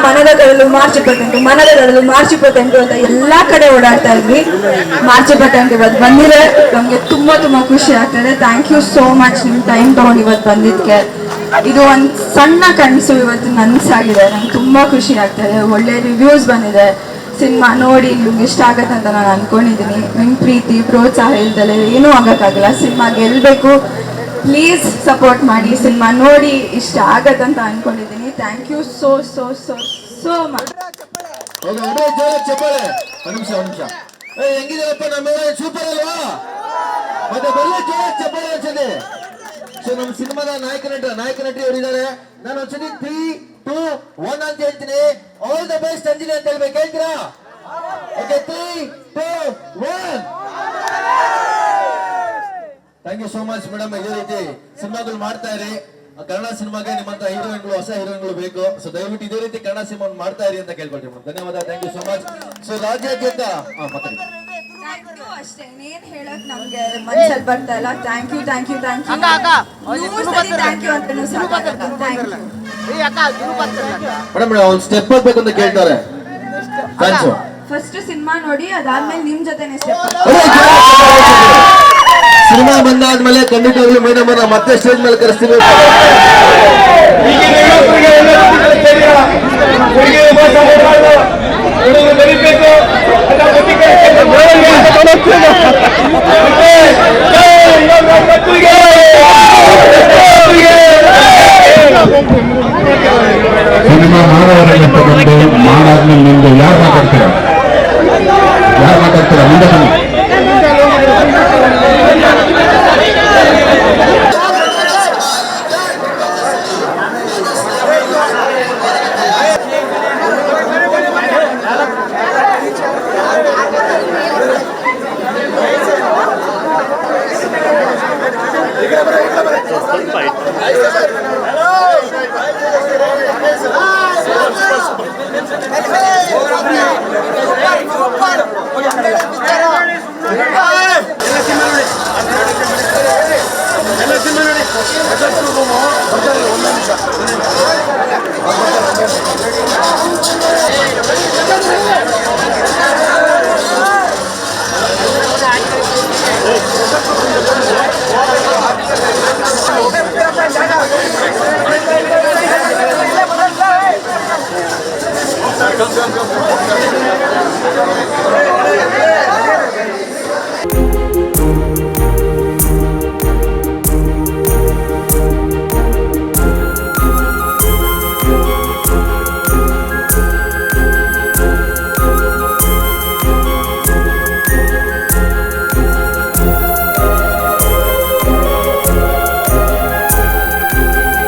ಮನದ ಗಡಲು ಮಾರ್ಚ್ 28 ಮನದ ಗಡಲು ಮಾರ್ಚ್ 28 ಅಂತ ಎಲ್ಲಾ ಕಡೆ ಓಡಾಡ್ತಾ ಇದ್ವಿ. ಮಾರ್ಚ್ 28 ಇವತ್ತು ಬಂದಿದೆ, ನಮ್ಗೆ ತುಂಬಾ ಖುಷಿ ಆಗ್ತದೆ. ಥ್ಯಾಂಕ್ ಯು ಸೋ ಮಚ್ ನಿಮ್ ಟೈಮ್ ತಗೊಂಡು ಇವತ್ತು ಬಂದಿದ್ಕೆ. ಇದು ಒಂದು ಸಣ್ಣ ಕನಸು ಇವತ್ತು ನನಸಾಗಿದೆ. ನಂಗೆ ತುಂಬಾ ಖುಷಿ ಆಗ್ತದೆ. ಒಳ್ಳೆ ರಿವ್ಯೂಸ್ ಬಂದಿದೆ. ಸಿನಿಮಾ ನೋಡಿ ನಿಮ್ಗೆ ಇಷ್ಟ ಆಗತ್ತೆ ಅಂತ ನಾನು ಅನ್ಕೊಂಡಿದ್ದೀನಿ. ನಿಮ್ ಪ್ರೀತಿ ಪ್ರೋತ್ಸಾಹ ಇಲ್ದಲೆ ಏನೂ ಆಗಕ್ಕಾಗಲ್ಲ. ಸಿನಿಮಾ ಗೆಲ್ಬೇಕು, ಪ್ಲೀಸ್ ಸಪೋರ್ಟ್ ಮಾಡಿ. ಸಿನಿಮಾ ನೋಡಿ ಇಷ್ಟ ಆಗತ್ತಂತ ಅನ್ಕೊಂಡಿದ್ದೀನಿ. Thank you so so so so much. ಹೆಂಗಿದೆಯಪ್ಪ ನಮ್ಮ ಸೂಪರ್ ಅಲ್ವಾ? ಮತ್ತೆ ಬರಲಿ ಜೋರ ಚಪ್ಪಾಳೆ ಅನ್ಸದೆ. ಸೊ ನಮ್ಮ ಸಿನಿಮಾದ ನಾಯಕ ನಟಿ ಅವರಿದ್ದಾರೆ. ನಾನು ಒಂದ್ಸತಿ 3, 2, 1 ಅಂತ ಹೇಳ್ತೀನಿ. ಆಲ್ ದ ಬೆಸ್ಟ್ ಅಂಜಲಿ ಅಂತ ಹೇಳ್ಬೇಕು. ಹೇಳ್ತೀರಾ? Okay, 3, 2, 1. Thank you so much madam. ಇದೇ ರೀತಿ ಸಿನಿಮಾಗಳು ಮಾಡ್ತಾ ಇರಿ. ಕನ್ನಡ ಸಿನಿಮಾಗೆ ನಿಮ್ಮಂತ ಹೀರೋಯಿನ್ಗಳು, ಹೊಸ ಹೀರೋಯಿನ್ಗಳು ಬೇಕು. ಸೊ ದಯವಿಟ್ಟು ಇದೇ ರೀತಿ ಕನ್ನಡ ಸಿನಿಮಾ ಮಾಡ್ತಾ ಇರಿ ಅಂತ ಕೇಳ್ಕೊಳ್ತೀವಿ ಮೇಡಮ್. ಧನ್ಯವಾದ. Thank you so much. So ರಾಜ್ಯಾದ್ಯಂತ ಅಷ್ಟೇ, ಏನ್ ಹೇಳಕ್ ನಮ್ಗೆ ಮನಸ್ಸಲ್ಲಿ ಬರ್ತಾ ಇಲ್ಲ. Thank you thank you thank you thank you ಅಂತ ಮೇಡಮ್ ಒಂದು ಸ್ಟೆಪ್ ಹಾಕ್ಬೇಕು ಅಂತ ಕೇಳ್ತಾರೆ. ಫಸ್ಟ್ ಸಿನಿಮಾ ನೋಡಿ, ಅದಾದ್ಮೇಲೆ ನಿಮ್ ಜೊತೆನೆ ಸ್ಟೆಪ್. ಸಿನಿಮಾ ಬಂದಾದ್ಮೇಲೆ ಖಂಡಿತವಾಗ್ಲೂ ಮೇಡಮ್ ಮತ್ತೆ ಸ್ಟೇಜ್ ಮೇಲೆ ಕರೆಸ್ತೀವಿ. ಸಿನಿಮಾ ಮಾಡೋವರೆಗೆ ತಗೊಂಡು ಮಾಡಾದ್ಮೇಲೆ ನಿಮ್ಗೆ ಯಾರು ಮಾತಾಡ್ತೀರಾ ಮುಂದೆ ಬನ್ನಿ.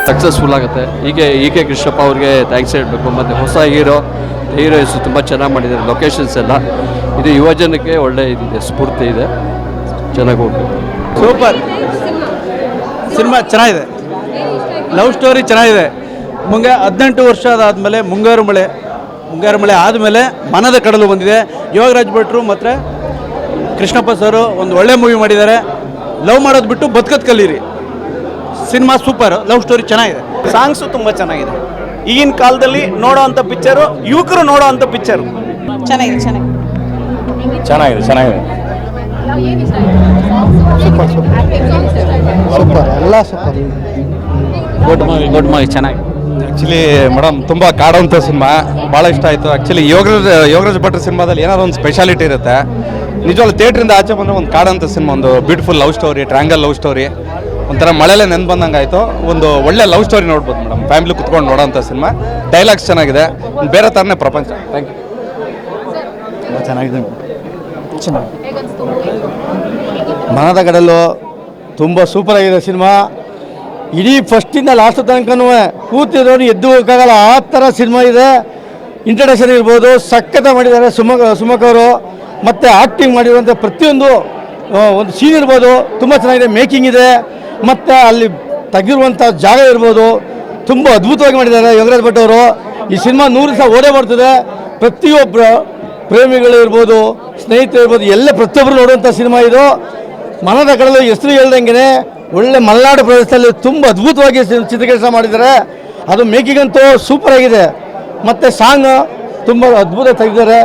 ಸಕ್ಸಸ್ಫುಲ್ ಆಗುತ್ತೆ. ಕೆ ಕೃಷ್ಣಪ್ಪ ಅವ್ರಿಗೆ ಥ್ಯಾಂಕ್ಸ್ ಹೇಳಬೇಕು. ಮತ್ತು ಹೊಸ ಹೀರೋಯಿನ್ಸ್ ತುಂಬ ಚೆನ್ನಾಗಿ ಮಾಡಿದ್ದಾರೆ. ಲೊಕೇಶನ್ಸ್ ಎಲ್ಲ ಇದು ಯುವಜನಕ್ಕೆ ಒಳ್ಳೆ ಇದಿದೆ, ಸ್ಫೂರ್ತಿ ಇದೆ. ಚೆನ್ನಾಗಿ ಹೋಗ್ಬೇಕು. ಸೂಪರ್ ಸಿನಿಮಾ ಚೆನ್ನಾಗಿದೆ. ಲವ್ ಸ್ಟೋರಿ ಚೆನ್ನಾಗಿದೆ. 18 ವರ್ಷ ಅದಾದಮೇಲೆ ಮುಂಗಾರು ಮಳೆ ಆದಮೇಲೆ ಮನದ ಕಡಲು ಬಂದಿದೆ. ಯೋಗರಾಜ್ ಭಟ್ರು ಮತ್ತು ಕೃಷ್ಣಪ್ಪ ಸರು ಒಂದು ಒಳ್ಳೆ ಮೂವಿ ಮಾಡಿದ್ದಾರೆ. ಲವ್ ಮಾಡೋದು ಬಿಟ್ಟು ಬದುಕತ್ ಕಲೀರಿ. ಸಿನಿಮಾ ಸೂಪರ್, ಲವ್ ಸ್ಟೋರಿ ಚೆನ್ನಾಗಿದೆ. ಸಾಂಗ್ಸು ತುಂಬ ಚೆನ್ನಾಗಿದೆ. ಈಗಿನ ಕಾಲದಲ್ಲಿ ನೋಡೋ ಅಂಥ ಪಿಕ್ಚರು, ಯುವಕರು ನೋಡೋ ಅಂಥ ಪಿಕ್ಚರು. ಚೆನ್ನಾಗಿದೆ ಎಲ್ಲ ಸೂಪರ್. ಗುಡ್ ಮೂವಿ ಚೆನ್ನಾಗಿ. ಆ್ಯಕ್ಚುಲಿ ಮೇಡಮ್ ತುಂಬ ಕಾಡೋಂಥ ಸಿನಿಮಾ, ಭಾಳ ಇಷ್ಟ ಆಯಿತು. ಆ್ಯಕ್ಚುಲಿ ಯೋಗರಾಜ್ ಭಟ್ರ ಸಿನಿಮಾದಲ್ಲಿ ಏನಾದ್ರು ಒಂದು ಸ್ಪೆಷಾಲಿಟಿ ಇರುತ್ತೆ. ನಿಜವಾಗ್ಲೂ ಥಿಯೇಟ್ರಿಂದ ಆಚೆ ಬಂದರೆ ಒಂದು ಕಾಡೋಂಥ ಸಿನಿಮಾ, ಒಂದು beautiful love story, triangle love story, ಒಂಥರ ಮಳೆಯಲ್ಲೇ ನೆನ್ಪು ಬಂದಂಗೆ ಆಯಿತು. ಒಂದು ಒಳ್ಳೆ ಲವ್ ಸ್ಟೋರಿ ನೋಡ್ಬೋದು ಮೇಡಮ್, ಫ್ಯಾಮಿಲಿ ಕುತ್ಕೊಂಡು ನೋಡೋಂಥ ಸಿನಿಮಾ. ಡೈಲಾಗ್ಸ್ ಚೆನ್ನಾಗಿದೆ, ಬೇರೆ ಥರನೇ ಪ್ರಪಂಚ. Thank you. ಚೆನ್ನಾಗಿದೆ. ಮನದ ಗಡಲು ತುಂಬ ಸೂಪರಾಗಿದೆ ಸಿನಿಮಾ. ಇಡೀ ಫಸ್ಟಿಂದ ಲಾಸ್ಟ್ ತನಕನೂ ಕೂತಿರೋರು ಎದ್ದು ಹೋಗೋಕ್ಕಾಗಲ್ಲ, ಆ ಥರ ಸಿನಿಮಾ ಇದೆ. ಇಂಟ್ರಡಕ್ಷನ್ ಇರ್ಬೋದು, ಸಖತ್ತ ಮಾಡಿದ್ದಾರೆ ಸುಮಕ್ ಅವರು. ಮತ್ತು ಆ್ಯಕ್ಟಿಂಗ್ ಮಾಡಿರುವಂಥ ಪ್ರತಿಯೊಂದು ಒಂದು ಸೀನ್ ಇರ್ಬೋದು, ತುಂಬ ಚೆನ್ನಾಗಿದೆ. ಮೇಕಿಂಗ್ ಇದೆ, ಮತ್ತು ಅಲ್ಲಿ ತೆಗೆದಿರುವಂಥ ಜಾಗ ಇರ್ಬೋದು, ತುಂಬ ಅದ್ಭುತವಾಗಿ ಮಾಡಿದ್ದಾರೆ ಯೋಗರಾಜ್ ಭಟ್ ಅವರು. ಈ ಸಿನಿಮಾ 100 ದಿವಸ ಓಡೇ ಬರ್ತದೆ. ಪ್ರತಿಯೊಬ್ಬರ ಪ್ರೇಮಿಗಳು ಇರ್ಬೋದು, ಸ್ನೇಹಿತರು ಇರ್ಬೋದು, ಎಲ್ಲ ಪ್ರತಿಯೊಬ್ಬರು ನೋಡುವಂಥ ಸಿನಿಮಾ ಇದು. ಮನದ ಕಡಲು ಹೆಸರು ಹೇಳ್ದಂಗೆ ಒಳ್ಳೆ ಮಲೆನಾಡು ಪ್ರದೇಶದಲ್ಲಿ ತುಂಬ ಅದ್ಭುತವಾಗಿ ಚಿತ್ರೀಕರಣ ಮಾಡಿದ್ದಾರೆ. ಅದು ಮೇಕಿಂಗ್ ಅಂತೂ ಸೂಪರ್ ಆಗಿದೆ. ಮತ್ತು ಸಾಂಗ್ ತುಂಬ ಅದ್ಭುತ ತೆಗೆದಿದ್ದಾರೆ,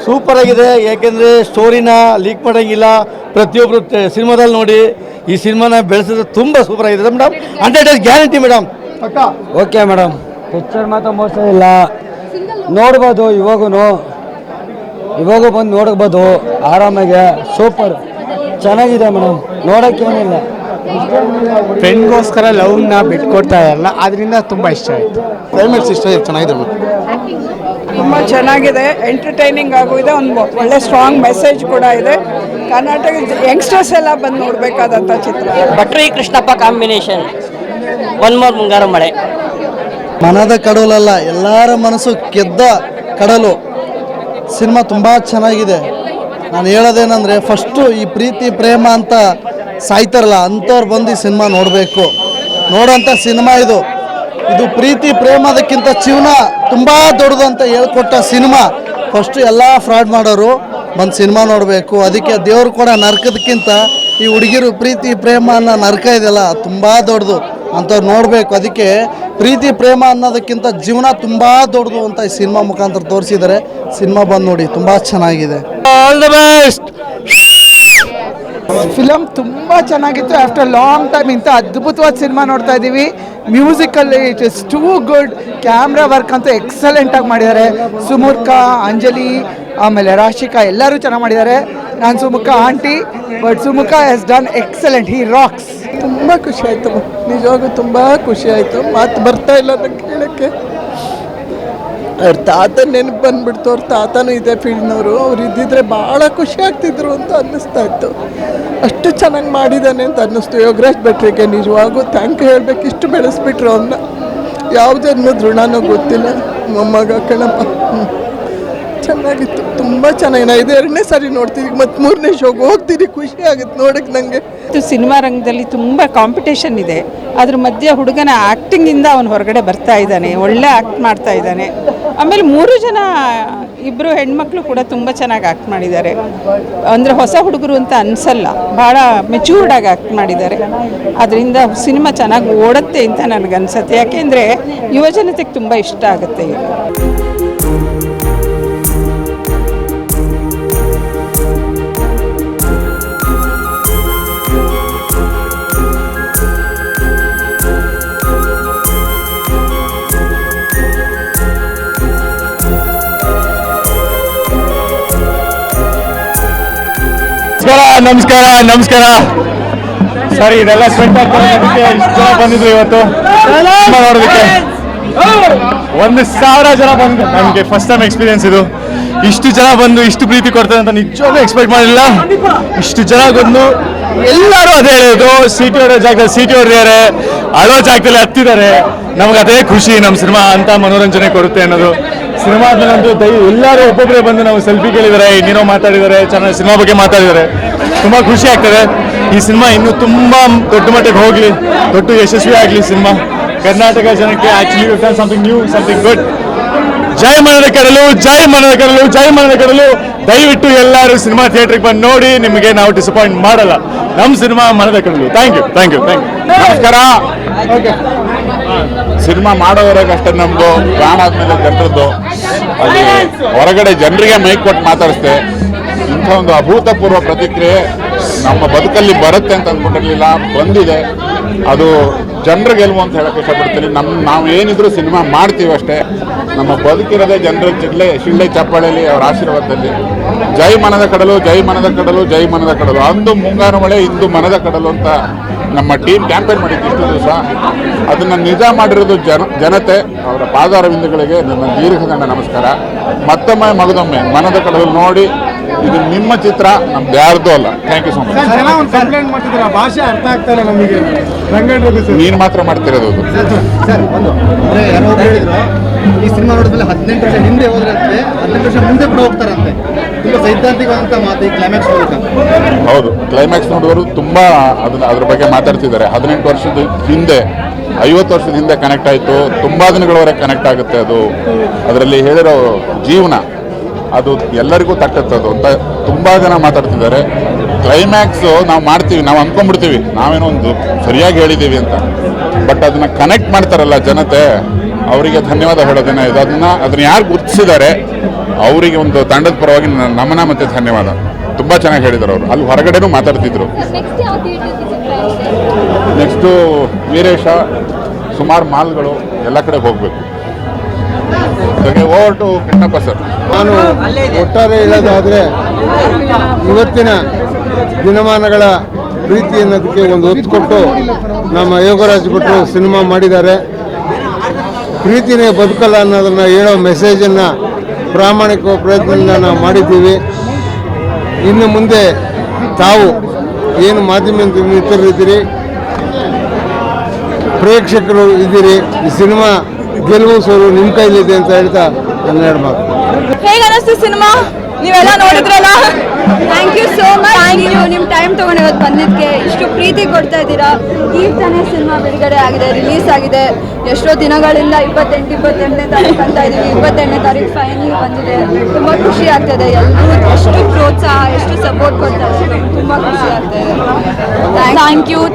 ಸೂಪರ್ ಆಗಿದೆ. ಏಕೆಂದರೆ ಸ್ಟೋರಿನ ಲೀಕ್ ಮಾಡೋಂಗಿಲ್ಲ, ಪ್ರತಿಯೊಬ್ಬರು ಸಿನಿಮಾದಲ್ಲಿ ನೋಡಿ ಈ ಸಿನಿಮಾನ ಬೆಳೆಸಿದ್ರೆ ತುಂಬ ಸೂಪರ್ ಆಗಿದೆ ಮೇಡಮ್. 100 guarantee madam. ಪಕ್ಕ ಓಕೆ ಮೇಡಮ್, ಪಿಕ್ಚರ್ ಮಾತ್ರ ಮೋಸ ಇಲ್ಲ, ನೋಡ್ಬೋದು. ಇವಾಗೂ ಬಂದು ನೋಡ್ಬೋದು ಆರಾಮಾಗೆ. ಸೂಪರ್ ಚೆನ್ನಾಗಿದೆ ಮೇಡಮ್, ನೋಡೋಕ್ಕೇನಿಲ್ಲ. ಫ್ರೆಂಡ್ಗೋಸ್ಕರ ಲವ್ನ ಬಿಟ್ಕೊಡ್ತಾ ಇರಲ್ಲ, ಅದರಿಂದ ತುಂಬ ಇಷ್ಟ ಆಯಿತು. ಕ್ಲೈಮ್ಯಾಕ್ಸ್ ಇಷ್ಟ ಚೆನ್ನಾಗಿದೆ ಮೇಡಮ್. ತುಂಬ ಚೆನ್ನಾಗಿದೆ, ಎಂಟರ್ಟೈನಿಂಗ್ ಆಗಿದೆ, ಒಂದು ಒಳ್ಳೆ ಸ್ಟ್ರಾಂಗ್ ಮೆಸೇಜ್ ಕೂಡ ಇದೆ. ಕರ್ನಾಟಕ ಯಂಗ್ಸ್ಟರ್ಸ್ ಎಲ್ಲ ಬಂದು ನೋಡಬೇಕಾದಂಥ ಚಿತ್ರ. ಭಟ್ರಿ ಕೃಷ್ಣಪ್ಪ ಕಾಂಬಿನೇಷನ್, ಒನ್ ಮೋರ್ ಮುಂಗಾರು ಮಳೆ. ಮನದ ಕಡಲಲ್ಲ, ಎಲ್ಲರ ಮನಸ್ಸು ಗೆದ್ದ ಕಡಲು. ಸಿನಿಮಾ ತುಂಬ ಚೆನ್ನಾಗಿದೆ. ನಾನು ಹೇಳೋದೇನೆಂದರೆ, ಫಸ್ಟು ಈ ಪ್ರೀತಿ ಪ್ರೇಮ ಅಂತ ಸಾಯ್ತಾರಲ್ಲ ಅಂಥವ್ರು ಬಂದು ಈ ಸಿನಿಮಾ ನೋಡಬೇಕು. ನೋಡೋಂಥ ಸಿನಿಮಾ ಇದು. ಪ್ರೀತಿ ಪ್ರೇಮದಕ್ಕಿಂತ ಜೀವನ ತುಂಬ ದೊಡ್ಡದು ಅಂತ ಹೇಳ್ಕೊಟ್ಟ ಸಿನಿಮಾ. ಫಸ್ಟು ಎಲ್ಲ ಫ್ರಾಡ್ ಮಾಡೋರು ಬಂದು ಸಿನಿಮಾ ನೋಡಬೇಕು. ಅದಕ್ಕೆ ದೇವ್ರು ಕೂಡ ನರಕದಕ್ಕಿಂತ ಈ ಹುಡುಗಿರು ಪ್ರೀತಿ ಪ್ರೇಮ ಅನ್ನೋ ನರಕ ಇದೆಯಲ್ಲ ತುಂಬ ದೊಡ್ಡದು ಅಂಥವ್ರು ನೋಡಬೇಕು. ಅದಕ್ಕೆ ಪ್ರೀತಿ ಪ್ರೇಮ ಅನ್ನೋದಕ್ಕಿಂತ ಜೀವನ ತುಂಬ ದೊಡ್ಡದು ಅಂತ ಈ ಸಿನಿಮಾ ಮುಖಾಂತರ ತೋರಿಸಿದ್ದಾರೆ. ಸಿನಿಮಾ ಬಂದು ನೋಡಿ, ತುಂಬ ಚೆನ್ನಾಗಿದೆ. All the best. ಫಿಲಮ್ ತುಂಬ ಚೆನ್ನಾಗಿತ್ತು. ಆಫ್ಟರ್ ಲಾಂಗ್ ಟೈಮ್ ಇಂಥ ಅದ್ಭುತವಾದ ಸಿನಿಮಾ ನೋಡ್ತಾ ಇದ್ದೀವಿ. Musically it is too good. Camera work ಅಂತೂ ಎಕ್ಸಲೆಂಟಾಗಿ ಮಾಡಿದ್ದಾರೆ. ಸುಮುಖ, ಅಂಜಲಿ, ಆಮೇಲೆ ರಾಶಿಕಾ ಎಲ್ಲರೂ ಚೆನ್ನಾಗಿ ಮಾಡಿದ್ದಾರೆ. ನಾನು Sumukha aunty, but Sumukha has done excellent. He rocks. ತುಂಬ ಖುಷಿ ಆಯಿತು, ನಿಜವಾಗೂ ತುಂಬ ಖುಷಿ ಆಯಿತು. ಮಾತು ಬರ್ತಾ ಇಲ್ಲ ನನಗೆ ಹೇಳೋಕ್ಕೆ. ಅವ್ರ ತಾತ ನೆನಪು ಬಂದುಬಿಡ್ತು. ಅವ್ರ ತಾತನೂ ಇದೇ ಫೀಲ್ಡ್ನವರು. ಅವ್ರು ಇದ್ದಿದ್ರೆ ಭಾಳ ಖುಷಿ ಆಗ್ತಿದ್ರು ಅಂತ ಅನ್ನಿಸ್ತಾ ಇತ್ತು. ಅಷ್ಟು ಚೆನ್ನಾಗಿ ಮಾಡಿದ್ದಾನೆ ಅಂತ ಅನ್ನಿಸ್ತು. ಯೋಗರಾಜ್ ಭಟ್ರಿಗೆ ನಿಜವಾಗೂ ಥ್ಯಾಂಕ್ ಹೇಳಬೇಕು. ಇಷ್ಟು ಬೆಳೆಸ್ಬಿಟ್ರು ಅವನ್ನ. ಯಾವುದೇ ಅನ್ನೋದು ಋಣನೋ ಗೊತ್ತಿಲ್ಲ. ಮೊಮ್ಮಗ ಕಣಪ್ಪ, ಚೆನ್ನಾಗಿತ್ತು, ತುಂಬ ಚೆನ್ನಾಗಿ. ನಾನು ಇದು 2ನೇ ಸಾರಿ ನೋಡ್ತೀನಿ, ಮತ್ತು 3ನೇ ಶೋಗೆ ಹೋಗ್ತೀನಿ. ಖುಷಿ ಆಗುತ್ತೆ ನೋಡೋಕ್ಕೆ ನನಗೆ. ಸಿನಿಮಾ ರಂಗದಲ್ಲಿ ತುಂಬ ಕಾಂಪಿಟೇಷನ್ ಇದೆ. ಅದ್ರ ಮಧ್ಯೆ ಹುಡುಗನ ಆ್ಯಕ್ಟಿಂಗಿಂದ ಅವನು ಹೊರಗಡೆ ಬರ್ತಾ ಇದ್ದಾನೆ, ಒಳ್ಳೆ ಆ್ಯಕ್ಟ್ ಮಾಡ್ತಾ ಇದ್ದಾನೆ. ಆಮೇಲೆ 3 ಜನ, 2 ಹೆಣ್ಮಕ್ಳು ಕೂಡ ತುಂಬ ಚೆನ್ನಾಗಿ ಆ್ಯಕ್ಟ್ ಮಾಡಿದ್ದಾರೆ. ಅಂದರೆ ಹೊಸ ಹುಡುಗರು ಅಂತ ಅನಿಸಲ್ಲ, ಭಾಳ ಮೆಚ್ಯೂರ್ಡಾಗಿ ಆ್ಯಕ್ಟ್ ಮಾಡಿದ್ದಾರೆ. ಅದರಿಂದ ಸಿನಿಮಾ ಚೆನ್ನಾಗಿ ಓಡುತ್ತೆ ಅಂತ ನನಗನ್ಸುತ್ತೆ. ಯಾಕೆಂದರೆ ಯುವಜನತೆಗೆ ತುಂಬ ಇಷ್ಟ ಆಗುತ್ತೆ. ನಮಸ್ಕಾರ. ಸರಿ, ಇದೆಲ್ಲ ಸ್ಪೆಂಡ್ ಆಗ್ತದೆ. ಇಷ್ಟು ಜನ ಬಂದಿದ್ರು ಇವತ್ತು ನೋಡೋದಕ್ಕೆ. 1,000 ಜನ ಬಂದು ನಮಗೆ ಫಸ್ಟ್ ಟೈಮ್ ಎಕ್ಸ್ಪೀರಿಯನ್ಸ್ ಇದು. ಇಷ್ಟು ಜನ ಬಂದು ಇಷ್ಟು ಪ್ರೀತಿ ಕೊಡ್ತಾರೆ ಅಂತ ನಿಜವಾಗ್ಲೂ ಎಕ್ಸ್ಪೆಕ್ಟ್ ಮಾಡಿಲ್ಲ. ಇಷ್ಟು ಜನ ಬಂದು ಎಲ್ಲರೂ ಅದೇ ಹೇಳೋದು, ಸೀಟಿ ಹೊಡೆಯೋ ಜಾಗದಲ್ಲಿ ಸೀಟಿ ಹೊಡೆದಿದ್ದಾರೆ, ಅಳೋ ಜಾಗದಲ್ಲಿ ಹತ್ತಿದ್ದಾರೆ. ನಮ್ಗೆ ಅದೇ ಖುಷಿ, ನಮ್ಮ ಸಿನಿಮಾ ಅಂತ ಮನೋರಂಜನೆ ಕೊಡುತ್ತೆ ಅನ್ನೋದು. ಸಿನಿಮಾ ಆದ್ಮೇಲಂತೂ ಎಲ್ಲರೂ ಒಬ್ಬೊಬ್ಬರೇ ಬಂದು ನಾವು ಸೆಲ್ಫಿ ಕೇಳಿದ್ದಾರೆ, ಇನ್ನೇನೋ ಮಾತಾಡಿದ್ದಾರೆ, ಚೆನ್ನಾಗಿ ಸಿನಿಮಾ ಬಗ್ಗೆ ಮಾತಾಡಿದ್ದಾರೆ. ತುಂಬ ಖುಷಿ ಆಗ್ತದೆ. ಈ ಸಿನಿಮಾ ಇನ್ನೂ ತುಂಬ ದೊಡ್ಡ ಮಟ್ಟಕ್ಕೆ ಹೋಗಲಿ, ದೊಡ್ಡ ಯಶಸ್ವಿ ಆಗಲಿ ಸಿನಿಮಾ. ಕರ್ನಾಟಕ ಜನಕ್ಕೆ actually something new, something good. ಜೈ ಮನದ ಕಡಲು, ಜೈ ಮನದ ಕಡಲು, ಜೈ ಮನದ ಕಡಲು. ದಯವಿಟ್ಟು ಎಲ್ಲರೂ ಸಿನಿಮಾ ಥಿಯೇಟ್ರಿಗೆ ಬಂದು ನೋಡಿ, ನಿಮಗೆ ನಾವು ಡಿಸಪಾಯಿಂಟ್ ಮಾಡಲ್ಲ. ನಮ್ಮ cinema Manada Kadalu. Thank you. ನಮಸ್ಕಾರ. ಸಿನಿಮಾ ಮಾಡೋವರೆಗೆ ಅಷ್ಟೇ ನಮ್ದು, ಪ್ರಾಣ ಆದ್ಮೇಲೆ ಜನರದ್ದು. ಅಲ್ಲಿ ಹೊರಗಡೆ ಜನರಿಗೆ ಮೈಕ್ ಕೊಟ್ಟು ಮಾತಾಡಿಸ್ದೆ. ಇಂಥ ಒಂದು ಅಭೂತಪೂರ್ವ ಪ್ರತಿಕ್ರಿಯೆ ನಮ್ಮ ಬದುಕಲ್ಲಿ ಬರುತ್ತೆ ಅಂತ ಅಂದ್ಕೊಂಡಿರಲಿಲ್ಲ, ಬಂದಿದೆ. ಅದು ಜನರ ಗೆಲುವು ಅಂತ ಹೇಳಕ್ಕೆ ಇಷ್ಟಪಡ್ತೀನಿ. ನಾವು ಏನಿದ್ರು ಸಿನಿಮಾ ಮಾಡ್ತೀವಿ ಅಷ್ಟೇ. ನಮ್ಮ ಬದುಕಿರೋದೇ ಜನರ ಶಿಳ್ಳೆ ಚಪ್ಪಾಳೆಯಲ್ಲಿ, ಅವರ ಆಶೀರ್ವಾದದಲ್ಲಿ. ಜೈ ಮನದ ಕಡಲು, ಜೈ ಮನದ ಕಡಲು, ಜೈ ಮನದ ಕಡಲು. ಅಂದು ಮುಂಗಾರು ಮಳೆ, ಇಂದು ಮನದ ಕಡಲು ಅಂತ ನಮ್ಮ ಟೀಮ್ ಕ್ಯಾಂಪೇನ್ ಮಾಡಿದ್ದು ಇಷ್ಟು ದಿವಸ. ಅದನ್ನು ನಿಜ ಮಾಡಿರೋದು ಜನತೆ. ಅವರ ಪಾದಾರವಿಂದಗಳಿಗೆ ನನ್ನ ದೀರ್ಘದಂಡ ನಮಸ್ಕಾರ. ಮತ್ತೊಮ್ಮೆ ಮಗದೊಮ್ಮೆ ಮನದ ಕಡಲು ನೋಡಿ. ಇದು ನಿಮ್ಮ ಚಿತ್ರ, ನಮ್ದು ಯಾರ್ದು ಅಲ್ಲ. Thank you so much. ಭಾಷೆ ಅರ್ಥ ಆಗ್ತಾ ಇಲ್ಲ ನಮಗೆ. ನೀನು ಮಾತ್ರ ಮಾಡ್ತಿರೋದು ಅದು. ಈ ಸಿನಿಮಾ ನೋಡಿದ್ಮೇಲೆ 18 ವರ್ಷ ಹಿಂದೆ ಹೋದ್ರಂತೆ, 18 ವರ್ಷ ಮುಂದೆ ಕೂಡ ಹೋಗ್ತಾರಂತೆ. ತುಂಬ ಸೈದ್ಧಾಂತಿಕವಾದಂಥ ಮಾತು ಈ ಕ್ಲೈಮ್ಯಾಕ್ಸ್ ಮೂಲಕ. ಹೌದು, ಕ್ಲೈಮ್ಯಾಕ್ಸ್ ನೋಡಿದವರು ತುಂಬ ಅದ್ರ ಬಗ್ಗೆ ಮಾತಾಡ್ತಿದ್ದಾರೆ. 18 ವರ್ಷದ ಹಿಂದೆ, 50 ವರ್ಷದ ಹಿಂದೆ ಕನೆಕ್ಟ್ ಆಯಿತು, ತುಂಬ ದಿನಗಳವರೆಗೆ ಕನೆಕ್ಟ್ ಆಗುತ್ತೆ. ಅದು ಅದರಲ್ಲಿ ಹೇಳಿರೋ ಜೀವನ ಅದು ಎಲ್ಲರಿಗೂ ತಟ್ಟತ್ತದು ಅಂತ ತುಂಬ ಜನ ಮಾತಾಡ್ತಿದ್ದಾರೆ. ಕ್ಲೈಮ್ಯಾಕ್ಸು ನಾವು ಮಾಡ್ತೀವಿ, ನಾವು ಅಂದ್ಕೊಂಡ್ಬಿಡ್ತೀವಿ ನಾವೇನೋ ಒಂದು ಸರಿಯಾಗಿ ಹೇಳಿದ್ದೀವಿ ಅಂತ. ಬಟ್ ಅದನ್ನು ಕನೆಕ್ಟ್ ಮಾಡ್ತಾರಲ್ಲ ಜನತೆ, ಅವರಿಗೆ ಧನ್ಯವಾದ ಹೇಳೋದೇನ ಇದೆ. ಅದನ್ನ ಯಾರು ಗುರುತಿಸಿದ್ದಾರೆ ಅವರಿಗೆ ಒಂದು ತಂಡದ ಪರವಾಗಿ ನಮನ ಮತ್ತು ಧನ್ಯವಾದ. ತುಂಬ ಚೆನ್ನಾಗಿ ಹೇಳಿದರು ಅವರು. ಅಲ್ಲಿ ಹೊರಗಡೆನೂ ಮಾತಾಡ್ತಿದ್ರು. ನೆಕ್ಸ್ಟು ವೀರೇಶ, ಸುಮಾರು ಮಾಲ್ಗಳು ಎಲ್ಲ ಕಡೆ ಹೋಗಬೇಕು. Over to Krishnappa sir. ನಾನು ಒಟ್ಟಾರೆ ಹೇಳೋದಾದರೆ ಇವತ್ತಿನ ದಿನಮಾನಗಳ ಪ್ರೀತಿ ಅನ್ನೋದಕ್ಕೆ ಒಂದು ಒತ್ತು ಕೊಟ್ಟು ನಮ್ಮ ಯೋಗರಾಜ್ ಭಟ್ರು ಸಿನಿಮಾ ಮಾಡಿದ್ದಾರೆ. ಪ್ರೀತಿನೇ ಬದುಕಲ್ಲ ಅನ್ನೋದನ್ನು ಹೇಳೋ ಮೆಸೇಜನ್ನು ಪ್ರಾಮಾಣಿಕ ಪ್ರಯತ್ನದಿಂದ ನಾವು ಮಾಡಿದ್ದೀವಿ. ಇನ್ನು ಮುಂದೆ ತಾವು ಏನು ಮಾಧ್ಯಮ ಮಿತ್ರರಿದ್ದೀರಿ, ಪ್ರೇಕ್ಷಕರು ಇದ್ದೀರಿ, ಈ ಸಿನಿಮಾ ಗೆಲುವು ಸೋಲು ನಿಮ್ಮ ಕೈಲಿದೆ ಅಂತ ಹೇಳ್ತಾ ನನ್ನ ಹೇಳ್ಬೇಕು. ಹೇಗೆ ಅನಿಸ್ತು ಸಿನಿಮಾ? ನೀವೆಲ್ಲ ನೋಡಿದ್ರಲ್ಲ? Thank you so much. ನಿಮ್ಮ ಟೈಮ್ ತೊಗೊಂಡು ಇವತ್ತು ಬಂದಿದ್ದಕ್ಕೆ ಇಷ್ಟು ಪ್ರೀತಿ ಕೊಡ್ತಾ ಇದ್ದೀರಾ. ಈಗ ತಾನೇ ಸಿನಿಮಾ ಬಿಡುಗಡೆ ಆಗಿದೆ, ರಿಲೀಸ್ ಆಗಿದೆ. ಎಷ್ಟೋ ದಿನಗಳಿಂದ 28ನೇ ತಾರೀಕು ಅಂತ ಇದ್ದೀವಿ. 28ನೇ ತಾರೀಕು ಫೈನಲ್ ಬಂದಿದೆ. ತುಂಬ ಖುಷಿ ಆಗ್ತದೆ. ಎಲ್ಲರೂ ಎಷ್ಟು ಪ್ರೋತ್ಸಾಹ, ಎಷ್ಟು ಸಪೋರ್ಟ್ ಕೊಡ್ತಾ ಇದ್ದಾರೆ. ತುಂಬ ಖುಷಿ ಆಗ್ತಾಯಿದೆ.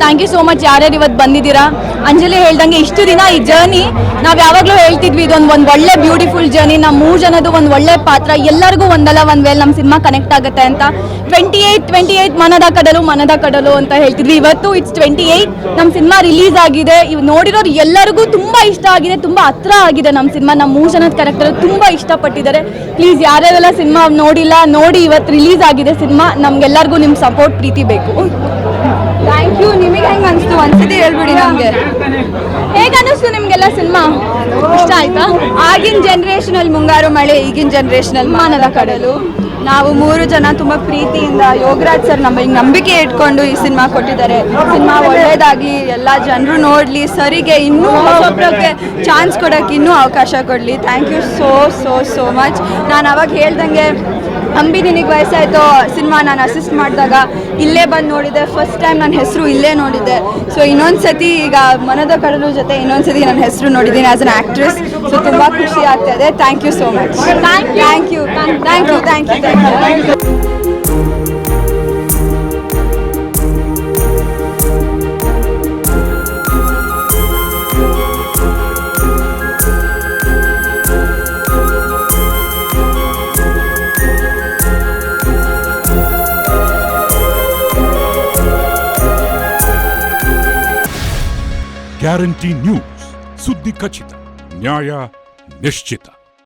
ಥ್ಯಾಂಕ್ ಯು ಸೋ ಮಚ್ ಯಾರ್ಯಾರು ಇವತ್ತು ಬಂದಿದ್ದೀರಾ. ಅಂಜಲಿ ಹೇಳ್ದಂಗೆ ಇಷ್ಟು ದಿನ ಈ ಜರ್ನಿ ನಾವು ಯಾವಾಗಲೂ ಹೇಳ್ತಿದ್ವಿ, ಇದೊಂದು ಒಳ್ಳೆ ಬ್ಯೂಟಿಫುಲ್ ಜರ್ನಿ. ನಮ್ಮ 3 ಜನದ್ದು ಒಂದು ಒಳ್ಳೆ ಪಾತ್ರ, ಎಲ್ಲರಿಗೂ ಒಂದಲ್ಲ ಒಂದು ವೇಳೆ ನಮ್ಮ ಸಿನಿಮಾ ಕನೆಕ್ಟ್ ಆಗುತ್ತೆ ಅಂತ. 28 ಮನದ ಕಡಲು ಅಂತ ಹೇಳ್ತಿದ್ವಿ. ಇವತ್ತು ಇಟ್ಸ್ 28 ನಮ್ಮ ಸಿನಿಮಾ ರಿಲೀಸ್ ಆಗಿದೆ. ಇವು ನೋಡಿರೋರು ಎಲ್ಲರಿಗೂ ತುಂಬ ಇಷ್ಟ ಆಗಿದೆ, ತುಂಬ ಹತ್ರ ಆಗಿದೆ ನಮ್ಮ ಸಿನಿಮಾ. ನಮ್ಮ 3 ಜನದ ಕ್ಯಾರೆಕ್ಟರ್ ತುಂಬ ಇಷ್ಟಪಟ್ಟಿದ್ದಾರೆ. ಪ್ಲೀಸ್ ಯಾರ್ಯಾರೆಲ್ಲ ಸಿನಿಮಾ ನೋಡಿಲ್ಲ, ನೋಡಿ. ಇವತ್ತು ರಿಲೀಸ್ ಆಗಿದೆ ಸಿನಿಮಾ. ನಮ್ಗೆಲ್ಲರಿಗೂ ನಿಮ್ಮ ಸಪೋರ್ಟ್, ಪ್ರೀತಿ ಬೇಕು. Thank you. ನಿಮಗೆ ಹೆಂಗೆ ಅನಿಸ್ತು ಒಂದ್ಸತಿ ಹೇಳ್ಬಿಡಿ ನಮಗೆ. ಹೇಗೆ ಅನ್ನಿಸ್ತು ನಿಮಗೆಲ್ಲ ಸಿನಿಮಾ? ಇಷ್ಟ ಆಯ್ತಾ? ಆಗಿನ ಜನ್ರೇಷನಲ್ಲಿ ಮುಂಗಾರು ಮಳೆ, ಈಗಿನ ಜನ್ರೇಷನಲ್ಲಿ ಮನದ ಕಡಲು. ನಾವು 3 ಜನ ತುಂಬ ಪ್ರೀತಿಯಿಂದ ಯೋಗರಾಜ್ ಸರ್ ನಮಗೆ ನಂಬಿಕೆ ಇಟ್ಕೊಂಡು ಈ ಸಿನಿಮಾ ಕೊಟ್ಟಿದ್ದಾರೆ. ಸಿನಿಮಾ ಒಳ್ಳೇದಾಗಲಿ, ಎಲ್ಲ ಜನರು ನೋಡಲಿ, ಸರಿಗೆ ಇನ್ನೂ ಹೊಸೊಬ್ಬರಿಗೆ ಚಾನ್ಸ್ ಕೊಡೋಕ್ಕೆ ಇನ್ನೂ ಅವಕಾಶ ಕೊಡಲಿ. Thank you so much. ನಾನು ಅವಾಗ ಹೇಳ್ದಂಗೆ ಅಂಬಿ ನಿನಗೆ ವಯಸ್ಸಾಯಿತು ಸಿನಿಮಾ ನಾನು ಅಸಿಸ್ಟ್ ಮಾಡಿದಾಗ ಇಲ್ಲೇ ಬಂದು ನೋಡಿದ್ದೆ. ಫಸ್ಟ್ ಟೈಮ್ ನನ್ನ ಹೆಸರು ಇಲ್ಲೇ ನೋಡಿದ್ದೆ. ಸೊ ಇನ್ನೊಂದು ಸತಿ ಈಗ ಮನದ ಕಡಲು ಜೊತೆ ಇನ್ನೊಂದು ಸತಿ ನನ್ನ ಹೆಸರು ನೋಡಿದ್ದೀನಿ ಆ್ಯಸ್ ಅನ್ ಆ್ಯಕ್ಟ್ರೆಸ್. ಸೊ ತುಂಬ ಖುಷಿ ಆಗ್ತಾ ಇದೆ. Thank you so much. Thank you. Guarantee news, ಸುದ್ದಿ ಖಚಿತ, ನ್ಯಾಯ ನಿಶ್ಚಿತ.